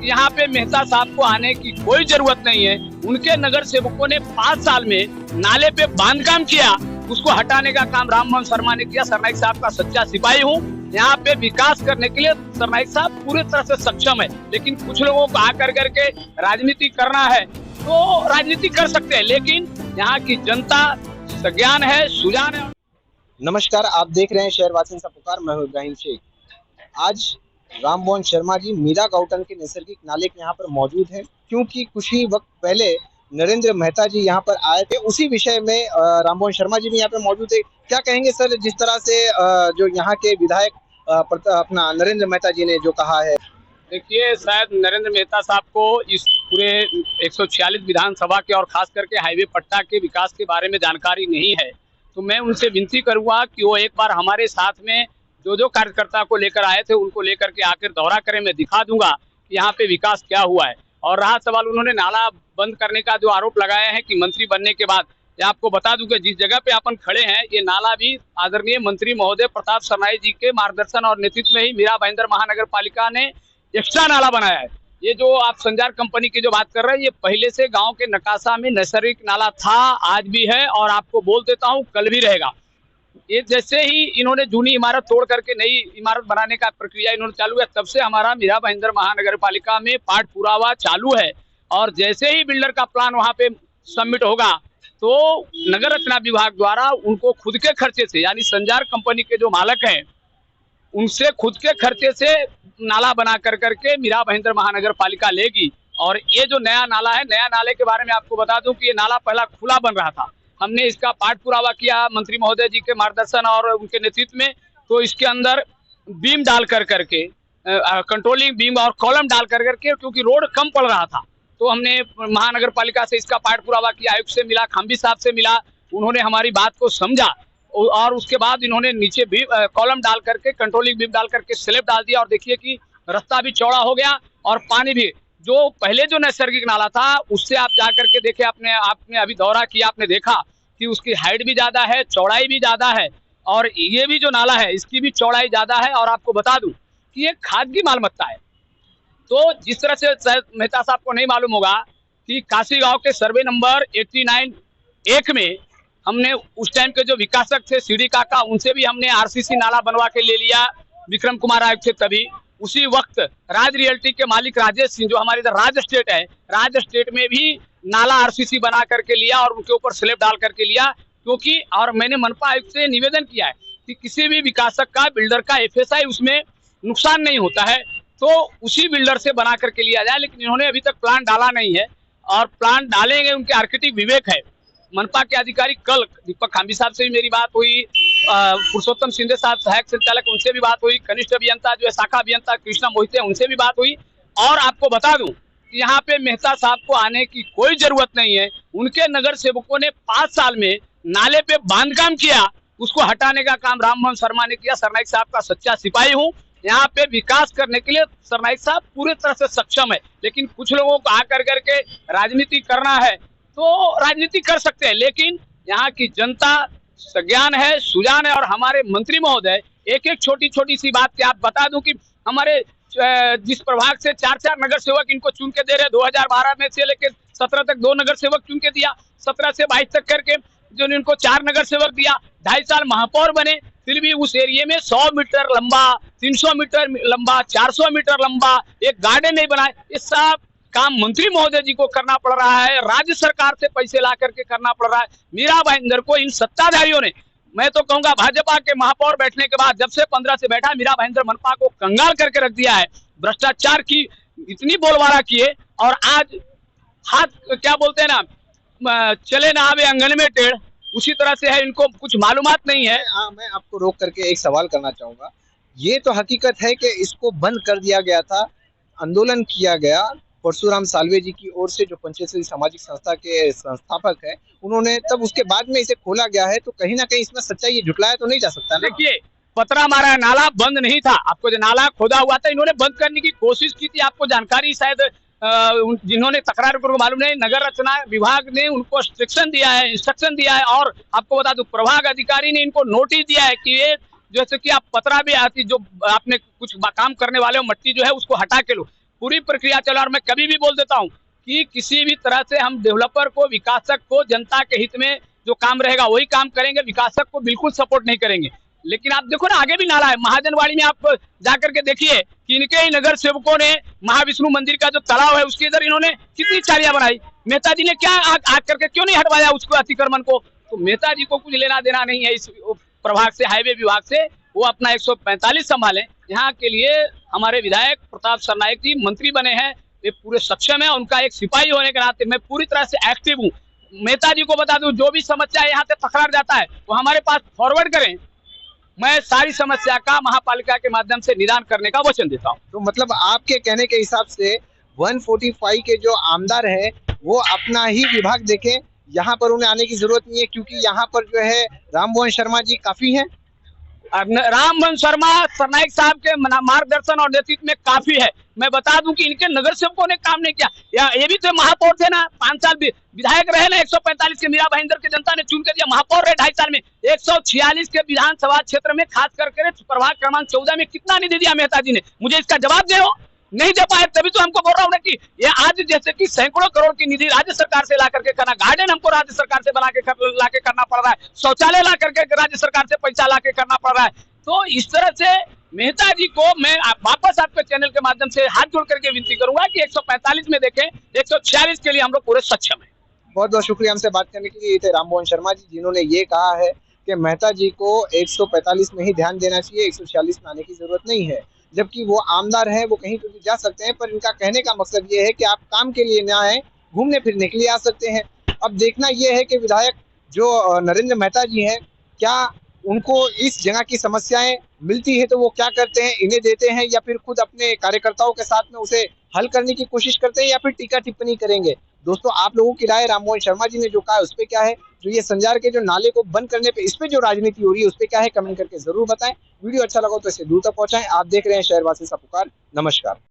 यहाँ पे मेहता साहब को आने की कोई जरूरत नहीं है। उनके नगर सेवकों ने 5 साल में नाले पे बांधकाम किया, उसको हटाने का काम राममोहन शर्मा ने किया। सरनाईक साहब का सच्चा सिपाही हूँ। यहाँ पे विकास करने के लिए सरनाईक साहब पूरी तरह से सक्षम है, लेकिन कुछ लोगों को आकर करके राजनीति करना है तो राजनीति कर सकते हैं, लेकिन यहाँ की जनता सज्ञान है, सुजान है। नमस्कार, आप देख रहे हैं शहरवासियों का पुकार। मैं हूं इब्राहिम शेख। आज राममोहन शर्मा जी मीरा गाउटन के नैसर्गिक नाले के यहाँ पर मौजूद हैं, क्योंकि कुछ ही वक्त पहले नरेंद्र मेहता जी यहाँ पर आए थे। उसी विषय में राममोहन शर्मा जी भी यहाँ पे मौजूद है। क्या कहेंगे सर, जिस तरह से जो यहाँ के विधायक अपना नरेंद्र मेहता जी ने जो कहा है? देखिए, शायद नरेंद्र मेहता साहब को इस पूरे 146 विधानसभा के और खास करके हाईवे पट्टा के विकास के बारे में जानकारी नहीं है, तो मैं उनसे विनती करूंगा कि वो एक बार हमारे साथ में जो कार्यकर्ता को लेकर आए थे उनको लेकर के आकर दौरा करें। मैं दिखा दूंगा कि यहाँ पे विकास क्या हुआ है। और रहा सवाल, उन्होंने नाला बंद करने का जो आरोप लगाया है कि मंत्री बनने के बाद, ये आपको बता दूं कि जिस जगह पे अपन खड़े हैं, ये नाला भी आदरणीय मंत्री महोदय प्रताप सरनाईक जी के मार्गदर्शन और नेतृत्व में ही मीरा भाईंदर महानगर पालिका ने एक्स्ट्रा नाला बनाया है। ये जो आप संजार कंपनी की जो बात कर रहे हैं, ये पहले से गांव के नकाशा में नैसर्गिक नाला था, आज भी है और आपको बोल देता हूं कल भी रहेगा। ये जैसे ही इन्होंने जूनी इमारत तोड़ करके नई इमारत बनाने का प्रक्रिया इन्होंने चालू है, तब से हमारा मीरा भाईंदर महानगर पालिका में पाठ पुरावा चालू है। और जैसे ही बिल्डर का प्लान वहां पे सबमिट होगा तो नगर रचना विभाग द्वारा उनको खुद के खर्चे से, यानी संजार कंपनी के जो मालक हैं उनसे खुद के खर्चे से नाला बना कर करके मीरा भाईंदर महानगर पालिका लेगी। और ये जो नया नाला है, नया नाले के बारे में आपको बता दूं कि ये नाला पहला खुला बन रहा था। हमने इसका पाठ पुरावा किया मंत्री महोदय जी के मार्गदर्शन और उनके नेतृत्व में। तो इसके अंदर बीम डाल कर करके, कंट्रोलिंग बीम और कॉलम डाल कर करके, क्योंकि रोड कम पड़ रहा था, तो हमने महानगर पालिका से इसका पाठ पुरावा किया। आयुक्त से मिला, खंबी साहब से मिला, उन्होंने हमारी बात को समझा और उसके बाद इन्होंने नीचे भी कॉलम डाल करके, कंट्रोलिंग बीम डाल करके स्लैब डाल दिया। और देखिए कि रास्ता भी चौड़ा हो गया और पानी भी, जो पहले जो नैसर्गिक नाला था उससे आप जा करके देखे, आपने अभी दौरा किया, आपने देखा कि उसकी हाइट भी ज्यादा है, चौड़ाई भी ज्यादा है। और ये भी जो नाला है इसकी भी चौड़ाई ज्यादा है। और आपको बता दूं कि ये खासगी मालमत्ता है। तो जिस तरह से शायद मेहता साहब को नहीं मालूम होगा कि काशी गांव के सर्वे नंबर 89-1 में हमने उस टाइम के जो विकासक थे सीडी काका, उनसे भी हमने आरसीसी नाला बनवा के ले लिया। विक्रम कुमार आयुक्त थे तभी। उसी वक्त राज रियल्टी के मालिक राजेश सिंह, जो हमारे इधर राज स्टेट है, राज स्टेट में भी नाला आरसीसी बना करके लिया और उनके ऊपर स्लैब डाल करके लिया। क्योंकि और मैंने मनपा आयुक्त से निवेदन किया है कि किसी भी विकासक का, बिल्डर का एफएसआई उसमें नुकसान नहीं होता है, तो उसी बिल्डर से बना करके लिया जाए। लेकिन इन्होंने अभी तक प्लान डाला नहीं है और प्लान डालेंगे, उनके आर्किटेक्ट विवेक है। मनपा के अधिकारी, कल दीपक खांबी साहब से भी मेरी बात हुई, पुरुषोत्तम शिंदे साहब सहायक संचालक, उनसे भी बात हुई, कनिष्ठ अभियंता जो है शाखा अभियंता कृष्णा मोहिते, उनसे भी बात हुई। और आपको बता दूं कि यहाँ पे मेहता साहब को आने की कोई जरूरत नहीं है। उनके नगर सेवकों ने 5 साल में नाले पे बांधकाम किया, उसको हटाने का काम राममोहन शर्मा ने किया। सरनाईक साहब का सच्चा सिपाही हूँ। यहाँ पे विकास करने के लिए सरनाईक साहब पूरी तरह से सक्षम है, लेकिन कुछ लोगों को आकर करके राजनीति करना है तो राजनीति कर सकते हैं, लेकिन यहाँ की जनता सज्ञान है, सुजान है। और हमारे मंत्री महोदय एक एक छोटी छोटी सी बात की आप बता दूं कि हमारे जिस प्रभाग से 4-4 नगर सेवक इनको चुन के दे रहे, 2012 में से लेकर 17 तक 2 नगर सेवक चुन के दिया, 17 से 22 तक करके जो इनको 4 नगर सेवक दिया, 2.5 साल महापौर बने, फिर भी उस एरिया में 100 मीटर लंबा, 300 मीटर लंबा, 400 मीटर लंबा एक गार्डन नहीं बनाए। ये सब काम मंत्री महोदय जी को करना पड़ रहा है, राज्य सरकार से पैसे ला करके करना पड़ रहा है। मीरा भाईंदर को इन सत्ताधारियों ने, मैं तो कहूंगा भाजपा के महापौर बैठने के बाद, जब से 15 से बैठा, मीरा भाईंदर मनपा को कंगाल करके रख दिया है। भ्रष्टाचार की इतनी बोलबाला किए और आज हाथ क्या बोलते हैं ना, चले ना आवे अंगन में टेढ़, उसी तरह से है। इनको कुछ मालूमात नहीं है। मैं आपको रोक करके एक सवाल करना चाहूंगा। ये तो हकीकत है कि इसको बंद कर दिया गया था, आंदोलन किया गया परशुराम साल्वे जी की ओर से, जो पंचेश्वरी सामाजिक संस्था के संस्थापक है, उन्होंने, तब उसके बाद में इसे खोला गया है, तो कहीं ना कहीं इसमें सच्चाई ये झुटलाया तो नहीं जा सकता। देखिए, पतरा मारा है, नाला बंद नहीं था। आपको जो नाला खोदा हुआ था, इन्होंने बंद करने की कोशिश की थी। आपको जानकारी शायद जिन्होंने तकरार को मालूम नहीं, नगर रचना विभाग ने उनको इंस्ट्रक्शन दिया है। और आपको बता दूं, प्रभाग अधिकारी ने इनको नोटिस दिया है कि ये जैसे कि आप पतरा भी आती, जो आपने कुछ काम करने वाले हो, मट्टी जो है उसको हटा के लो। पूरी प्रक्रिया चला। और मैं कभी भी बोल देता हूँ कि किसी भी तरह से हम डेवलपर को, विकासक को जनता के हित में जो काम रहेगा वही काम करेंगे, विकासक को बिल्कुल सपोर्ट नहीं करेंगे। लेकिन आप देखो ना, आगे भी नाला है महाजनवाड़ी में, आप जाकर के देखिए कि इनके ही नगर सेवकों ने महाविष्णु मंदिर का जो तालाब है उसके इधर इन्होंने कितनी चालियां बनाई। मेहता जी ने क्या आग करके क्यों नहीं हटवाया उसको, अतिक्रमण को? तो मेहता जी को कुछ लेना देना नहीं है इस प्रभाग से, हाईवे विभाग से। वो अपना 145 संभालें। यहाँ के लिए हमारे विधायक प्रताप सरनाईक जी मंत्री बने हैं, ये पूरे सक्षम है। उनका एक सिपाही होने के नाते मैं पूरी तरह से एक्टिव हूँ। मेहता जी को बता दूं, जो भी समस्या यहाँ से तकरार जाता है वो हमारे पास फॉरवर्ड करें, मैं सारी समस्या का महापालिका के माध्यम से निदान करने का वचन देता हूँ। तो मतलब आपके कहने के हिसाब से 145 के जो आमदार है वो अपना ही विभाग देखें, यहाँ पर उन्हें आने की जरूरत नहीं है, क्योंकि यहाँ पर जो है राममोहन शर्मा जी काफी हैं। राममोहन शर्मा सरनाईक साहब के मार्गदर्शन और नेतृत्व में काफी है। मैं बता दूं कि इनके नगर सेवकों ने काम नहीं किया, या ये भी तो महापौर थे ना, 5 साल विधायक रहे ना, 145 के मीरा भाईंदर के जनता ने चुन कर दिया, महापौर रहे 2.5 साल में। 146 के विधानसभा क्षेत्र में खास करके प्रभाग क्रमांक 14 में कितना निधि दिया मेहता जी ने? मुझे इसका जवाब दो। नहीं दे पाए, तभी तो हमको बोल रहा हूँ ना कि ये आज जैसे कि सैकड़ों करोड़ की निधि राज्य सरकार से ला करके करना, गार्डन हमको राज्य सरकार से बना के ला के करना पड़ रहा है, शौचालय ला करके राज्य सरकार से पैसा ला के करना पड़ रहा है। तो इस तरह से मेहता जी को मैं वापस आपके चैनल के माध्यम से हाथ जोड़ करके विनती करूंगा कि 145 में देखें, 146 के लिए हम लोग पूरे सक्षम है। बहुत बहुत शुक्रिया हमसे बात करने के लिए। ये थे राममोहन शर्मा जी, जिन्होंने ये कहा है कि मेहता जी को 145 में ही ध्यान देना चाहिए, 146 में आने की जरूरत नहीं है। जबकि वो आमदार है, वो कहीं पर भी जा सकते हैं, पर इनका कहने का मकसद ये है कि आप काम के लिए ना आए, घूमने फिरने के लिए आ सकते हैं। अब देखना ये है कि विधायक जो नरेंद्र मेहता जी हैं, क्या उनको इस जगह की समस्याएं मिलती है तो वो क्या करते हैं, इन्हें देते हैं, या फिर खुद अपने कार्यकर्ताओं के साथ में उसे हल करने की कोशिश करते हैं, या फिर टीका टिप्पणी करेंगे? दोस्तों, आप लोगों की राय राममोहन शर्मा जी ने जो कहा उस पर क्या है? जो ये संजार के जो नाले को बंद करने पे, इस पे जो राजनीति हो रही है उस पर क्या है? कमेंट करके जरूर बताएं। वीडियो अच्छा लगा तो इसे दूर तक पहुंचाएं। आप देख रहे हैं शहरवासी सा पुकार। नमस्कार।